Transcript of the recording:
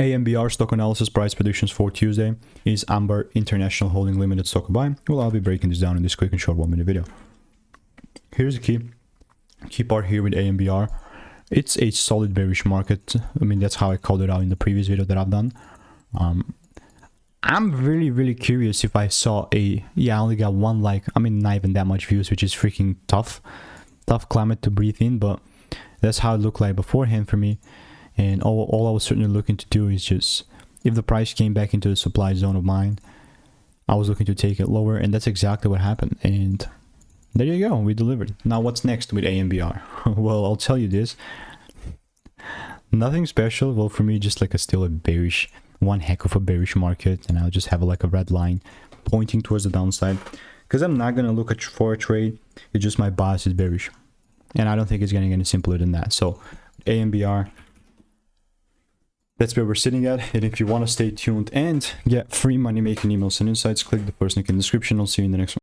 AMBR stock analysis price predictions for Tuesday is AMBR International Holding Limited stock buy. Well, I'll be breaking this down in this quick and short 1-minute video. Here's the key part here with AMBR. It's a solid bearish market. I mean, that's how I called it out in the previous video that I've done. I'm really curious if I saw I only got one like, I mean, not even that much views, which is freaking tough climate to breathe in, but that's how it looked like beforehand for me. And all I was certainly looking to do is just, if the price came back into the supply zone of mine, I was looking to take it lower, and that's exactly what happened. And there you go, we delivered. Now what's next with AMBR? Well, I'll tell you this, nothing special. Well, for me, just like still a bearish, one heck of a bearish market, and I'll just have like a red line pointing towards the downside, because I'm not gonna look for a trade. It's just my bias is bearish, and I don't think it's getting any simpler than that. So AMBR, that's where we're sitting at. And if you want to stay tuned and get free money making emails and insights, click the first link in the description. I'll see you in the next one.